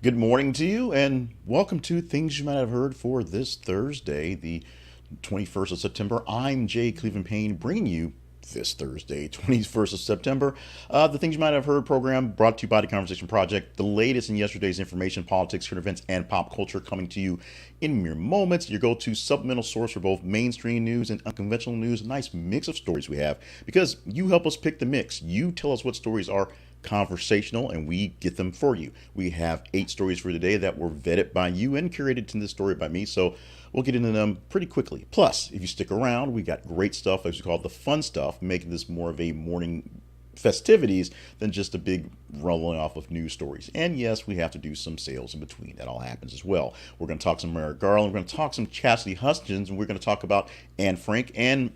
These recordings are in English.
Good morning to you, and welcome to Things You Might Have Heard for this Thursday, the 21st of September. I'm Jay Cleveland Payne, bringing you this Thursday, 21st of September, the Things You Might Have Heard program brought to you by the Conversation Project, the latest in yesterday's information, politics, current events, and pop culture coming to you in mere moments. Your go-to supplemental source for both mainstream news and unconventional news. A nice mix of stories we have, because you help us pick the mix. You tell us what stories are conversational and we get them for you. We have 8 stories for today that were vetted by you and curated to this story by me, so we'll get into them pretty quickly. Plus, if you stick around, we got great stuff, as we call it, the fun stuff, making this more of a morning festivities than just a big rolling off of news stories. And yes, we have to do some sales in between. That all happens as well. We're going to talk some Merrick Garland, we're going to talk some Cassidy Hutchinson, and we're going to talk about Anne Frank and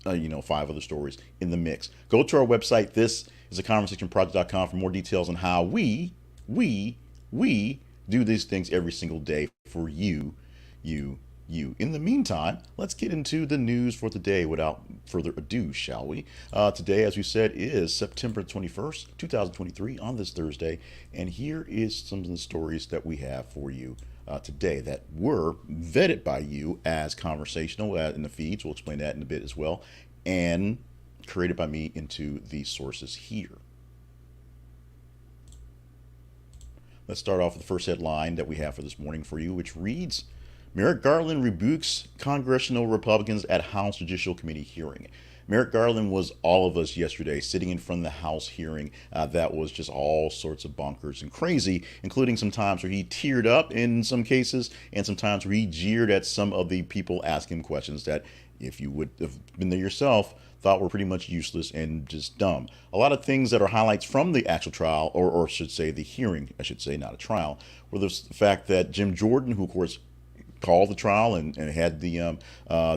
5 other stories in the mix. Go to our website. This is a conversationproject.com for more details on how we do these things every single day for you. In the meantime, let's get into the news for the day without further ado, shall we? Today, as we said, is September 21st, 2023, on this Thursday, and here is some of the stories that we have for you today that were vetted by you as conversational in the feeds. We'll explain that in a bit as well, and created by me into the sources here. Let's start off with the first headline that we have for this morning for you, which reads, Merrick Garland rebukes congressional Republicans at House Judiciary Committee hearing. Merrick Garland was all of us yesterday, sitting in front of the House hearing that was just all sorts of bonkers and crazy, including some times where he teared up in some cases and some times where he jeered at some of the people asking him questions that, if you would have been there yourself, thought were pretty much useless and just dumb. A lot of things that are highlights from the actual trial, or should say the hearing, I should say, not a trial, were the fact that Jim Jordan, who of course called the trial and had the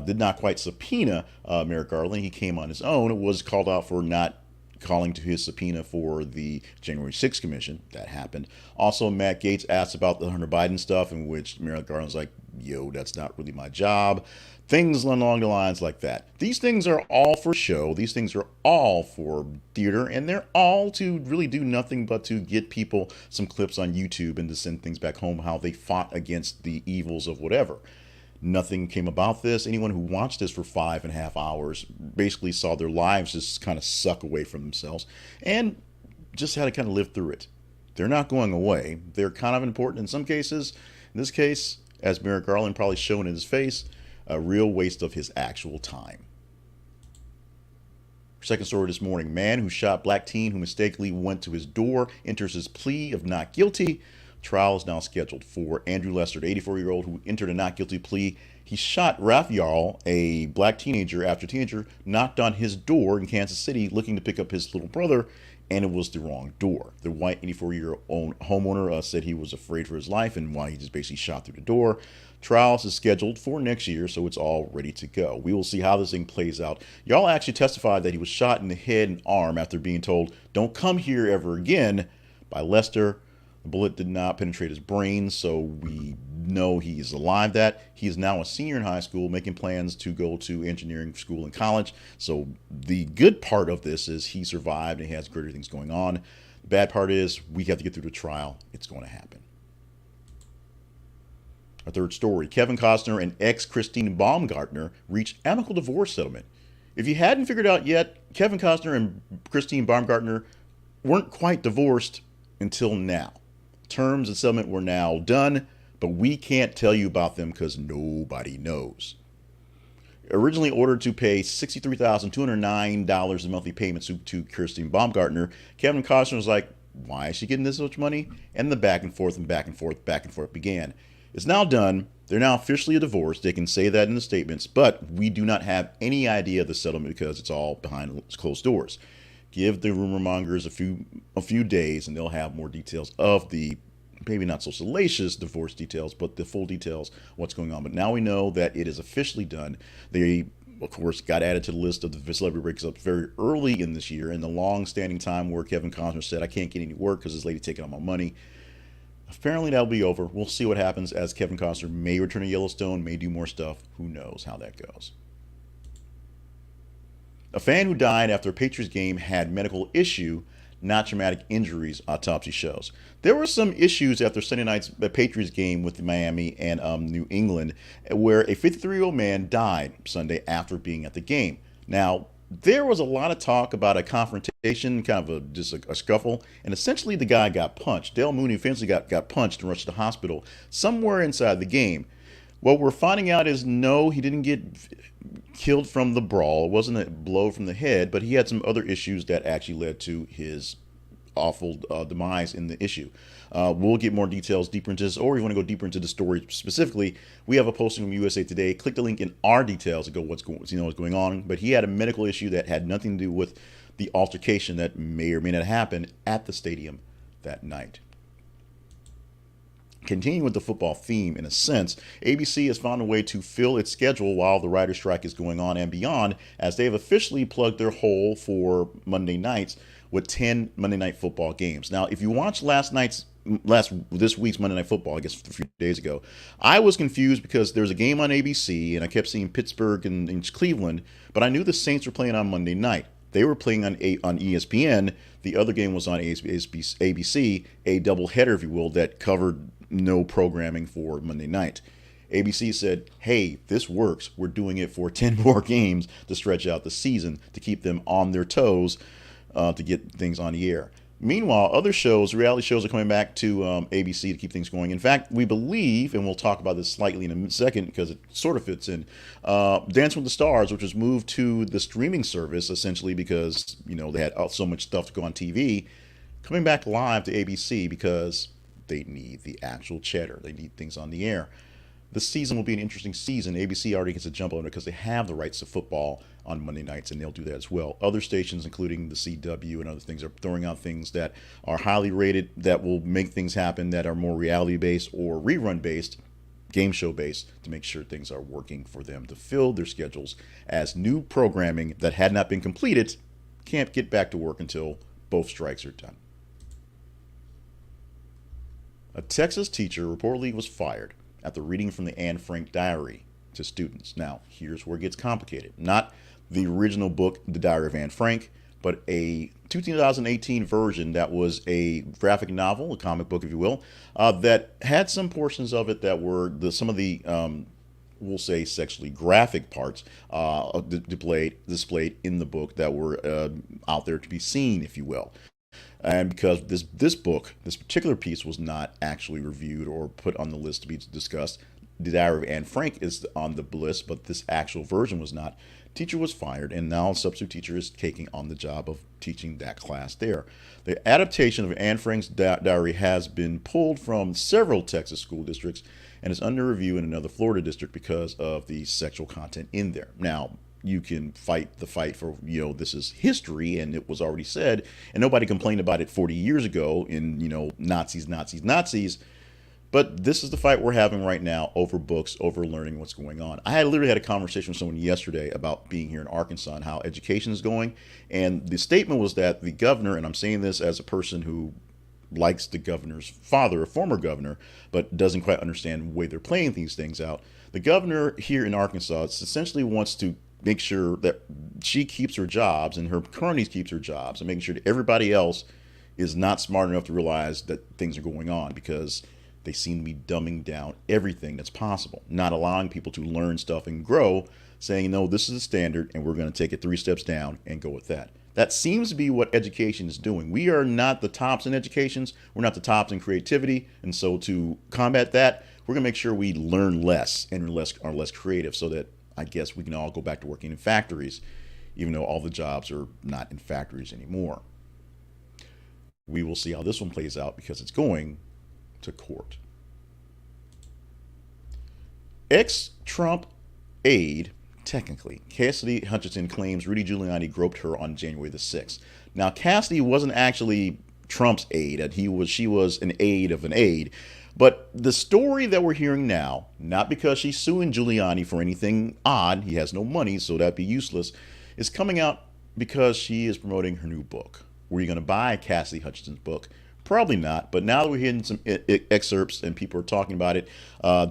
did not quite subpoena Merrick Garland. He came on his own. It was called out for not calling to his subpoena for the January 6th commission. That happened. Also, Matt Gaetz asked about the Hunter Biden stuff, in which Merrick Garland's like, yo, that's not really my job. Things along the lines like that. These things are all for show. These things are all for theater, and they're all to really do nothing but to get people some clips on YouTube and to send things back home, how they fought against the evils of whatever. Nothing came about this. Anyone who watched this for 5.5 hours basically saw their lives just kind of suck away from themselves and just had to kind of live through it. They're not going away. They're kind of important in some cases. In this case, as Merrick Garland probably shown in his face, a real waste of his actual time. Second story this morning, man who shot black teen who mistakenly went to his door enters his plea of not guilty. Trial is now scheduled for Andrew Lester, the 84-year-old who entered a not guilty plea. He shot Raphael, a black teenager, after a teenager knocked on his door in Kansas City looking to pick up his little brother, and it was the wrong door. The white 84-year-old homeowner said he was afraid for his life and why he just basically shot through the door. Trials is scheduled for next year, so it's all ready to go. We will see how this thing plays out. Y'all actually testified that he was shot in the head and arm after being told, don't come here ever again, by Lester. The bullet did not penetrate his brain, so we know he is alive. That he is now a senior in high school, making plans to go to engineering school and college. So the good part of this is he survived and he has greater things going on. The bad part is we have to get through the trial. It's going to happen. Our third story, Kevin Costner and ex Christine Baumgartner reach amicable divorce settlement. If you hadn't figured out yet, Kevin Costner and Christine Baumgartner weren't quite divorced until now. Terms and settlement were now done, but we can't tell you about them because nobody knows. Originally ordered to pay $63,209 in monthly payments to Christine Baumgartner, Kevin Costner was like, why is she getting this much money? And the back and forth began. It's now done. They're now officially a divorce. They can say that in the statements, but we do not have any idea of the settlement because it's all behind closed doors. Give the rumor mongers a few days and they'll have more details of the maybe not so salacious divorce details, but the full details, what's going on. But now we know that it is officially done. They, of course, got added to the list of the celebrity breakups very early in this year, in the long-standing time where Kevin Costner said, I can't get any work because this lady taking all my money. Apparently that'll be over. We'll see what happens, as Kevin Costner may return to Yellowstone, may do more stuff. Who knows how that goes. A fan who died after a Patriots game had medical issue not traumatic injuries, autopsy shows. There were some issues after Sunday night's Patriots game with Miami and New England, where a 53-year-old man died Sunday after being at the game. Now, there was a lot of talk about a confrontation, kind of just a scuffle, and essentially the guy got punched. Dale Mooney eventually got punched and rushed to the hospital somewhere inside the game. What we're finding out is no, he didn't get killed from the brawl. It wasn't a blow from the head, but he had some other issues that actually led to his awful demise in the issue. We'll get more details deeper into this, or if you want to go deeper into the story specifically, we have a posting from USA Today. Click the link in our details to go what's going on. But he had a medical issue that had nothing to do with the altercation that may or may not happen at the stadium that night. Continuing with the football theme, in a sense, ABC has found a way to fill its schedule while the writer's strike is going on and beyond, as they have officially plugged their hole for Monday nights with 10 Monday Night Football games. Now, if you watched this week's Monday Night Football, I guess a few days ago, I was confused because there's a game on ABC and I kept seeing Pittsburgh and Cleveland, but I knew the Saints were playing on Monday night. They were playing on ESPN. The other game was on ABC, a doubleheader, if you will, that covered no programming for Monday night. ABC said, hey, this works. We're doing it for 10 more games to stretch out the season, to keep them on their toes, to get things on the air. Meanwhile, other shows, reality shows, are coming back to ABC to keep things going. In fact, we believe, and we'll talk about this slightly in a second because it sort of fits in, Dancing with the Stars, which was moved to the streaming service essentially because, they had so much stuff to go on TV, coming back live to ABC because they need the actual cheddar. They need things on the air. The season will be an interesting season. ABC already gets a jump on it because they have the rights to football on Monday nights, and they'll do that as well. Other stations, including the CW and other things, are throwing out things that are highly rated, that will make things happen, that are more reality-based or rerun-based, game show-based, to make sure things are working for them to fill their schedules, as new programming that had not been completed can't get back to work until both strikes are done. A Texas teacher reportedly was fired after reading from the Anne Frank diary to students. Now, here's where it gets complicated. Not the original book, The Diary of Anne Frank, but a 2018 version that was a graphic novel, a comic book, if you will, that had some portions of it that were some of the, we'll say, sexually graphic parts displayed in the book that were out there to be seen, if you will. And because this book, this particular piece, was not actually reviewed or put on the list to be discussed, The Diary of Anne Frank is on the list, but this actual version was not. Teacher was fired, and now a substitute teacher is taking on the job of teaching that class there. The adaptation of Anne Frank's diary has been pulled from several Texas school districts and is under review in another Florida district because of the sexual content in there. Now, you can fight the fight for, this is history and it was already said, and nobody complained about it 40 years ago in, Nazis. But this is the fight we're having right now over books, over learning what's going on. I literally had a conversation with someone yesterday about being here in Arkansas and how education is going. And the statement was that the governor, and I'm saying this as a person who likes the governor's father, a former governor, but doesn't quite understand the way they're playing these things out. The governor here in Arkansas essentially wants to make sure that she keeps her jobs and her cronies keeps her jobs, and making sure that everybody else is not smart enough to realize that things are going on, because they seem to be dumbing down everything that's possible, not allowing people to learn stuff and grow, saying, no, this is the standard and we're going to take it 3 steps down and go with that. That seems to be what education is doing. We are not the tops in educations. We're not the tops in creativity. And so to combat that, we're going to make sure we learn less and are less creative, so that I guess we can all go back to working in factories, even though all the jobs are not in factories anymore. We will see how this one plays out because it's going to court. Ex-Trump aide, technically, Cassidy Hutchinson, claims Rudy Giuliani groped her on January the 6th. Now, Cassidy wasn't actually Trump's aide. She was an aide of an aide. But the story that we're hearing now, not because she's suing Giuliani for anything odd, he has no money, so that'd be useless, is coming out because she is promoting her new book. Were you going to buy Cassidy Hutchinson's book? Probably not. But now that we're hearing some excerpts and people are talking about it,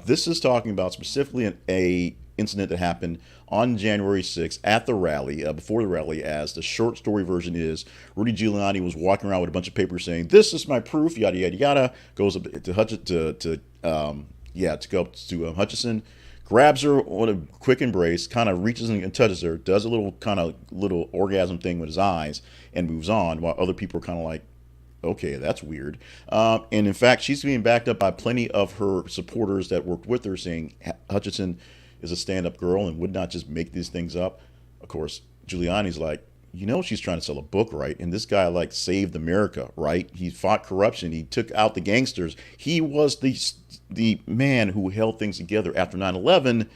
this is talking about specifically a incident that happened on January 6th at the rally, before the rally, as the short story version is Rudy Giuliani was walking around with a bunch of papers saying, "This is my proof," yada, yada, yada, goes up to go up to Hutchinson, grabs her on a quick embrace, kind of reaches and touches her, does a little orgasm thing with his eyes, and moves on, while other people are kind of like, okay, that's weird. And in fact, she's being backed up by plenty of her supporters that worked with her, saying Hutchinson is a stand-up girl and would not just make these things up. Of course, Giuliani's like, she's trying to sell a book, right? And this guy like saved America, right? He fought corruption. He took out the gangsters. He was the man who held things together after 9/11.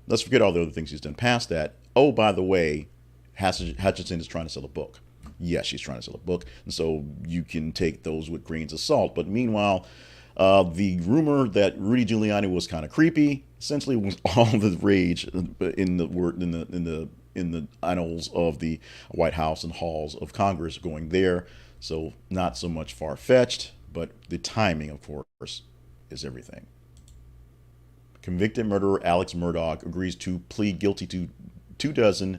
Let's forget all the other things he's done past that. Oh, by the way, Hutchinson is trying to sell a book. Yes, she's trying to sell a book. And so you can take those with grains of salt. But meanwhile, the rumor that Rudy Giuliani was kind of creepy essentially was all the rage in the annals of the White House and halls of Congress going there. So not so much far-fetched, but the timing, of course, is everything. Convicted murderer Alex Murdaugh agrees to plead guilty to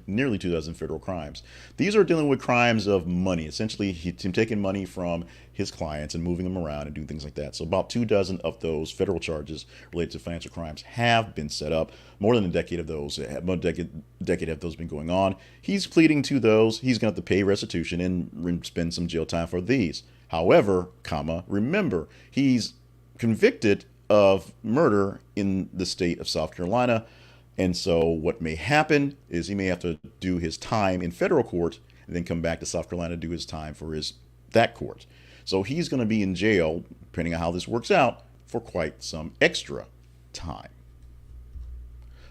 nearly 2 dozen federal crimes. These are dealing with crimes of money. Essentially, him taking money from his clients and moving them around and doing things like that. So about 2 dozen of those federal charges related to financial crimes have been set up. More than a decade of those, decade have those been going on. He's pleading to those. He's going to have to pay restitution and spend some jail time for these. However, remember, he's convicted of murder in the state of South Carolina. And so what may happen is he may have to do his time in federal court and then come back to South Carolina to do his time for that court. So he's going to be in jail, depending on how this works out, for quite some extra time.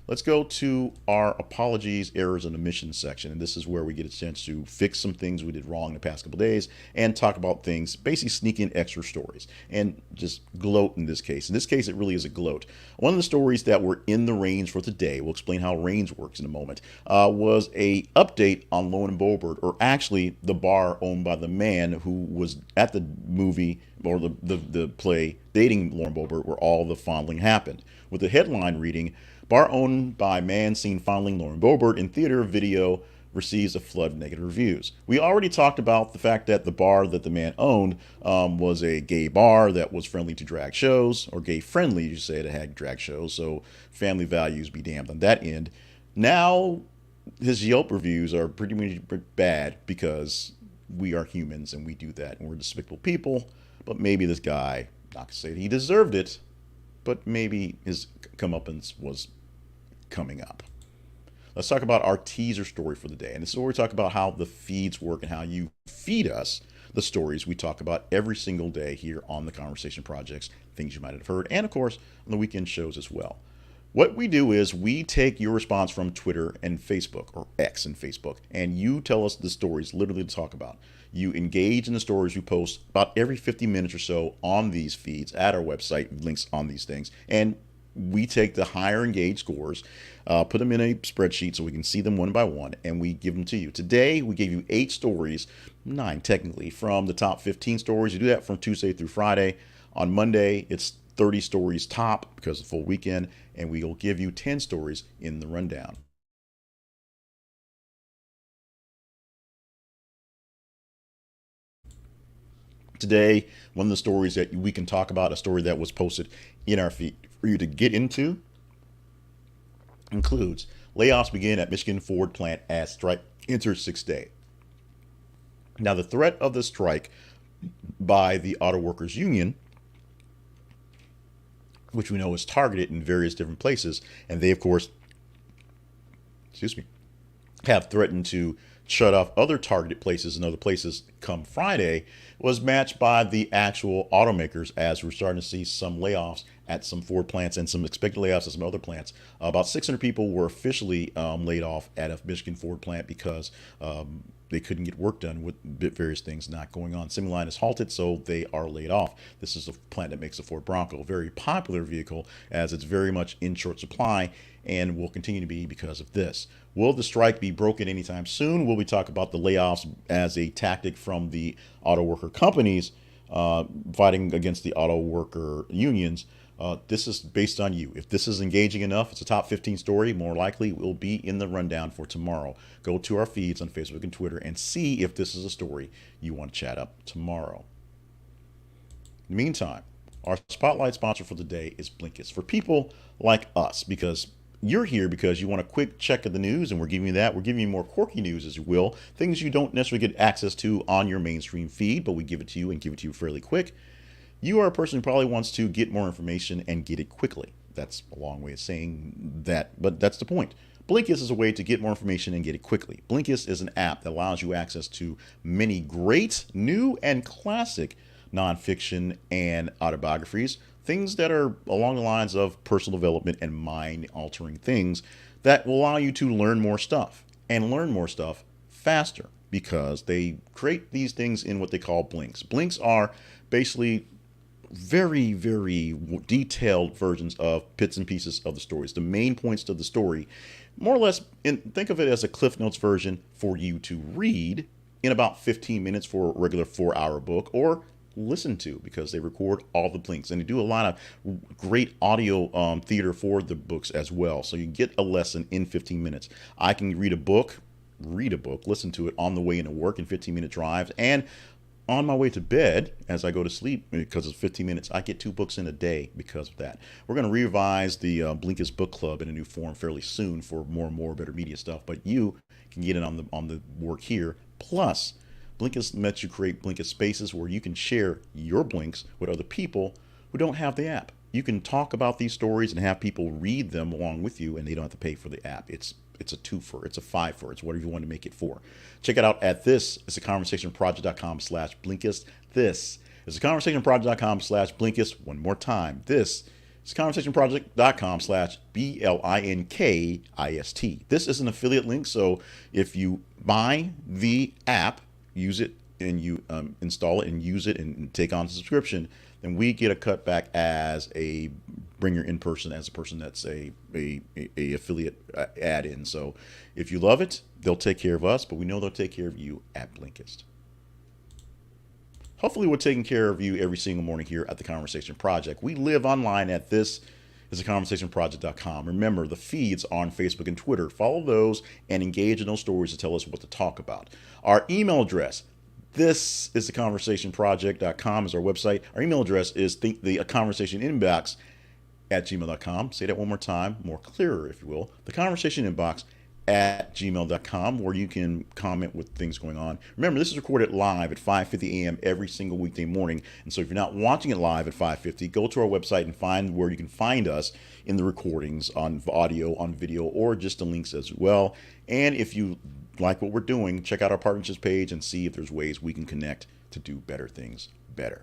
Let's go to our apologies, errors, and omissions section. And this is where we get a chance to fix some things we did wrong the past couple days and talk about things, basically sneak in extra stories and just gloat in this case. In this case, it really is a gloat. One of the stories that were in the range for today, we'll explain how range works in a moment, was a update on Lauren Boebert, or actually the bar owned by the man who was at the movie or the play dating Lauren Boebert, where all the fondling happened. With the headline reading, "Bar owned by man seen fondling Lauren Boebert in theater video receives a flood of negative reviews." We already talked about the fact that the bar that the man owned was a gay bar that was friendly to drag shows, or gay friendly, you say, that had drag shows. So family values be damned on that end. Now his Yelp reviews are pretty much bad because we are humans and we do that and we're despicable people. But maybe this guy, not to say that he deserved it, but maybe his comeuppance was coming up. Let's talk about our teaser story for the day. And this is where we talk about how the feeds work and how you feed us the stories we talk about every single day here on the Conversation Projects, things you might have heard, and of course on the weekend shows as well. What we do is we take your response from Twitter and Facebook, or X and Facebook, and you tell us the stories literally to talk about. You engage in the stories we post about every 50 minutes or so on these feeds at our website, links on these things. And we take the higher engaged scores, put them in a spreadsheet so we can see them one by one, and we give them to you. Today, we gave you 8 stories, 9 technically, from the top 15 stories. You do that from Tuesday through Friday. On Monday, it's 30 stories top because of the full weekend, and we'll give you 10 stories in the rundown. Today, one of the stories that we can talk about, a story that was posted in our feed for you to get into, includes layoffs begin at Michigan Ford plant as strike enters 6th day. Now, the threat of the strike by the Auto Workers Union, which we know is targeted in various different places, and they, of course, have threatened to shut off other targeted places and other places come Friday, was matched by the actual automakers, as we're starting to see some layoffs at some Ford plants and some expected layoffs at some other plants. About 600 people were officially laid off at a Michigan Ford plant because they couldn't get work done with various things not going on. Assembly line is halted, so they are laid off. This is a plant that makes the Ford Bronco, a very popular vehicle, as it's very much in short supply and will continue to be because of this. Will the strike be broken anytime soon? Will we talk about the layoffs as a tactic from the auto worker companies fighting against the auto worker unions? This is based on you. If this is engaging enough, it's a top 15 story, more likely it will be in the rundown for tomorrow. Go to our feeds on Facebook and Twitter and see if this is a story you want to chat up tomorrow. In the meantime, our spotlight sponsor for the day is Blinkist. For people like us, because you're here because you want a quick check of the news, and we're giving you that. We're giving you more quirky news, as you will, things you don't necessarily get access to on your mainstream feed, but we give it to you and give it to you fairly quick. You are a person who probably wants to get more information and get it quickly. That's a long way of saying that, but that's the point. Blinkist is a way to get more information and get it quickly. Blinkist is an app that allows you access to many great, new, and classic nonfiction and autobiographies, things that are along the lines of personal development and mind-altering things that will allow you to learn more stuff and learn more stuff faster, because they create these things in what they call blinks. Blinks are basically very, very detailed versions of bits and pieces of the stories, the main points of the story, more or less. Think of it as a Cliff Notes version for you to read in about 15 minutes for a regular 4-hour book, or listen to, because they record all the blinks, and they do a lot of great audio theater for the books as well. So you get a lesson in 15 minutes. I can read a book, listen to it on the way into work in 15-minute drives, and on my way to bed as I go to sleep, because it's 15 minutes. I get 2 books in a day because of that. We're going to revise the Blinkist Book Club in a new form fairly soon for more and more better media stuff, but you can get it on the work here. Plus, Blinkist lets you create Blinkist spaces where you can share your blinks with other people who don't have the app. You can talk about these stories and have people read them along with you, and they don't have to pay for the app. It's a 2-for, it's a 5-for, it's whatever you want to make it for. Check it out at thisistheconversationproject.com/Blinkist. This is theconversationproject.com/Blinkist. One more time. This is conversationproject.com/BLINKIST. This is an affiliate link, so if you buy the app, use it, and you install it and use it and take on the subscription, then we get a cutback as a bringer in person, as a person that's a affiliate add-in. So if you love it, they'll take care of us, but we know they'll take care of you at Blinkist. Hopefully we're taking care of you every single morning here at The Conversation Project. We live online at thisistheconversationproject.com. Remember, the feeds on Facebook and Twitter. Follow those and engage in those stories to tell us what to talk about. Our email address, thisistheconversationproject.com, is our website. Our email address is the conversation inbox at gmail.com. Say that one more time, more clearer, if you will. The conversation inbox at gmail.com, where you can comment with things going on. Remember, this is recorded live at 5:50 a.m. every single weekday morning. And so if you're not watching it live at 5:50, go to our website and find where you can find us in the recordings, on audio, on video, or just the links as well. And if you like what we're doing, check out our partnerships page and see if there's ways we can connect to do better things better.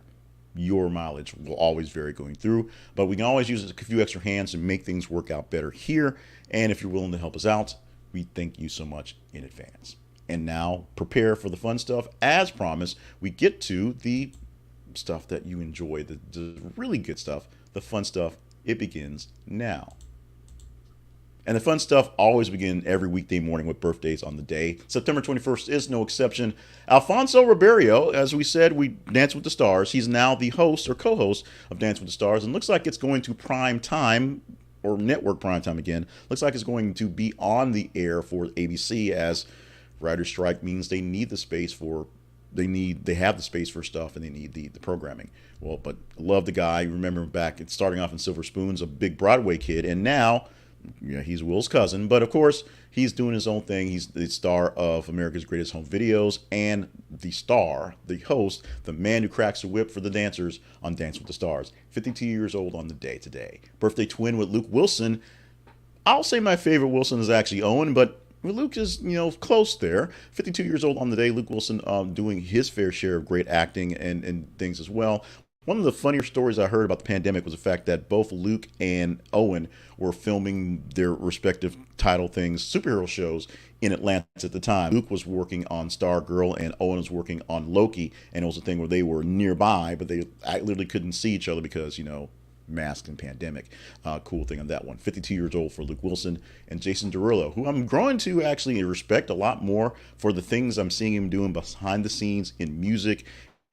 Your mileage will always vary going through, but we can always use a few extra hands to make things work out better here. And if you're willing to help us out, we thank you so much in advance. And now prepare for the fun stuff. As promised, we get to the stuff that you enjoy, the really good stuff, the fun stuff. It begins now. And the fun stuff always begins every weekday morning with birthdays on the day. September 21st is no exception. Alfonso Ribeiro, as we said, we Dance with the Stars. He's now the host or co-host of Dance with the Stars, and looks like it's going to prime time, or network prime time again. Looks like it's going to be on the air for ABC, as writer's strike means they need the space for, they have the space for stuff, and they need the programming. Well, but love the guy. Remember back at starting off in Silver Spoons, a big Broadway kid, and now, yeah, he's Will's cousin, but of course he's doing his own thing. He's the star of America's Greatest Home Videos, and the star, the host, the man who cracks the whip for the dancers on Dance with the Stars. 52 years old on the day today. Birthday twin with Luke Wilson. I'll say my favorite Wilson is actually Owen, but Luke is, close there. 52 years old on the day. Luke Wilson doing his fair share of great acting and things as well. One of the funnier stories I heard about the pandemic was the fact that both Luke and Owen were filming their respective title things, superhero shows, in Atlanta at the time. Luke was working on Stargirl and Owen was working on Loki, and it was a thing where they were nearby, but they literally couldn't see each other because, mask and pandemic. Cool thing on that one. 52 years old for Luke Wilson, and Jason Derulo, who I'm growing to actually respect a lot more for the things I'm seeing him doing behind the scenes in music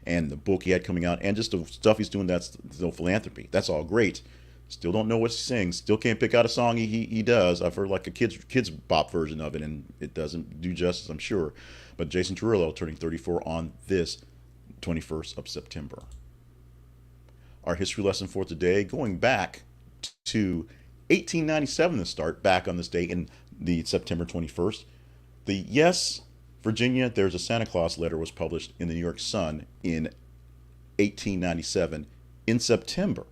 and the book he had coming out and just the stuff he's doing that's philanthropy. That's all great. Still don't know what he sings. Still can't pick out a song he does. I've heard like a kids bop version of it, and it doesn't do justice, I'm sure. But Jason Derulo turning 34 on this 21st of September. Our history lesson for today, going back to 1897 to start, back on this day in the September 21st. The Yes, Virginia, There's a Santa Claus letter was published in the New York Sun in 1897 in September.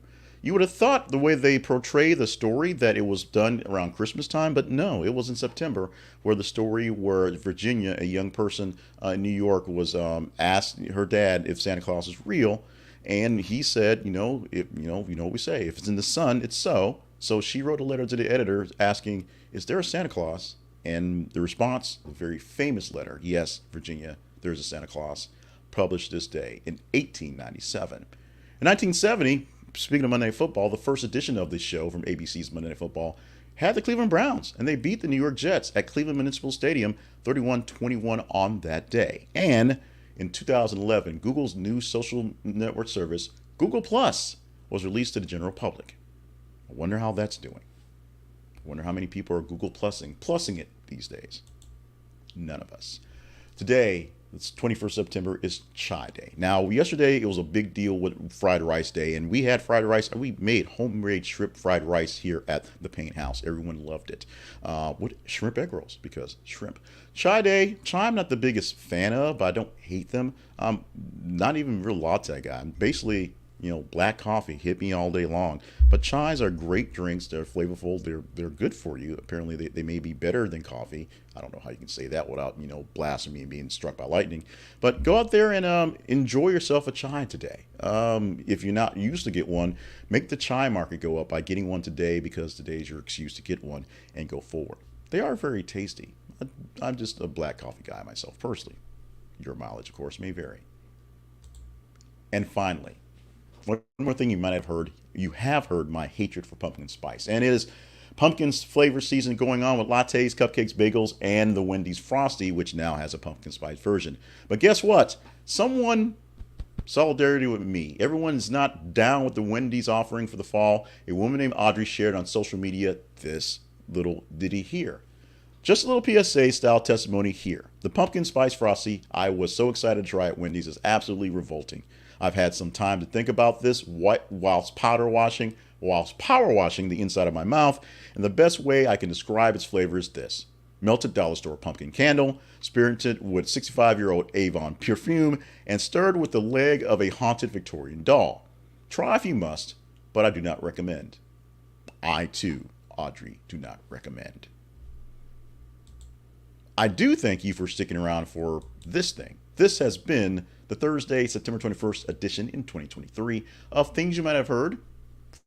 You would have thought the way they portray the story that it was done around Christmas time, but no, it was in September, where the story where Virginia, a young person in New York, was asked her dad if Santa Claus is real, and he said, what we say, if it's in the sun, it's so. So she wrote a letter to the editor asking, is there a Santa Claus? And the response, a very famous letter, yes, Virginia, there's a Santa Claus, published this day in 1897. In 1970, speaking of Monday Night Football, the first edition of this show from ABC's Monday Night Football had the Cleveland Browns, and they beat the New York Jets at Cleveland Municipal Stadium 31-21 on that day. And in 2011, Google's new social network service, Google Plus, was released to the general public. I wonder how that's doing. I wonder how many people are Google plussing it these days. None of us. Today, it's 21st September, is Chai Day. Now, yesterday it was a big deal with Fried Rice Day, and we had fried rice. We made homemade shrimp fried rice here at the Payne House. Everyone loved it. With shrimp egg rolls, because shrimp. Chai Day, chai I'm not the biggest fan of, but I don't hate them. I'm not even a real latte guy. I'm basically, black coffee, hit me all day long. But chais are great drinks. They're flavorful. They're good for you. Apparently, they may be better than coffee. I don't know how you can say that without, blasphemy and being struck by lightning. But go out there and enjoy yourself a chai today. If you're not used to get one, make the chai market go up by getting one today, because today is your excuse to get one and go forward. They are very tasty. I'm just a black coffee guy myself, personally. Your mileage, of course, may vary. And finally, one more thing you might have heard. You have heard my hatred for pumpkin spice. And it is pumpkin flavor season going on with lattes, cupcakes, bagels, and the Wendy's Frosty, which now has a pumpkin spice version. But guess what? Solidarity with me. Everyone's not down with the Wendy's offering for the fall. A woman named Audrey shared on social media this little ditty here. Just a little PSA style testimony here. The pumpkin spice Frosty I was so excited to try at Wendy's is absolutely revolting. I've had some time to think about this whilst power washing the inside of my mouth, and the best way I can describe its flavor is this. Melted dollar store pumpkin candle, spirited with 65-year-old Avon perfume, and stirred with the leg of a haunted Victorian doll. Try if you must, but I do not recommend. I, too, Audrey, do not recommend. I do thank you for sticking around for this thing. This has been the Thursday, September 21st edition in 2023 of Things You Might Have Heard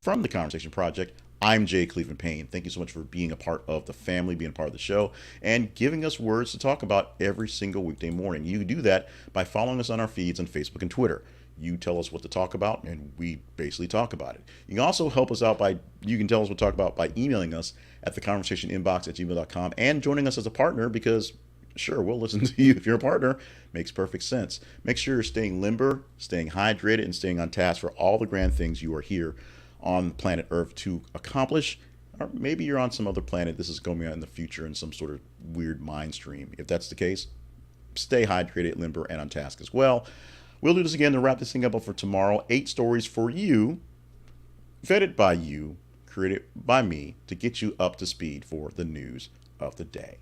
from the Conversation Project. I'm Jay Cleveland Payne. Thank you so much for being a part of the family, being a part of the show, and giving us words to talk about every single weekday morning. You do that by following us on our feeds on Facebook and Twitter. You tell us what to talk about, and we basically talk about it. You can also help us out you can tell us what to talk about by emailing us at theconversationinbox@gmail.com and joining us as a partner, because sure, we'll listen to you if you're a partner. Makes perfect sense. Make sure you're staying limber, staying hydrated, and staying on task for all the grand things you are here on planet Earth to accomplish. Or maybe you're on some other planet. This is going on in the future in some sort of weird mind stream. If that's the case, stay hydrated, limber, and on task as well. We'll do this again to wrap this thing up for tomorrow. 8 stories for you, vetted by you, created by me to get you up to speed for the news of the day.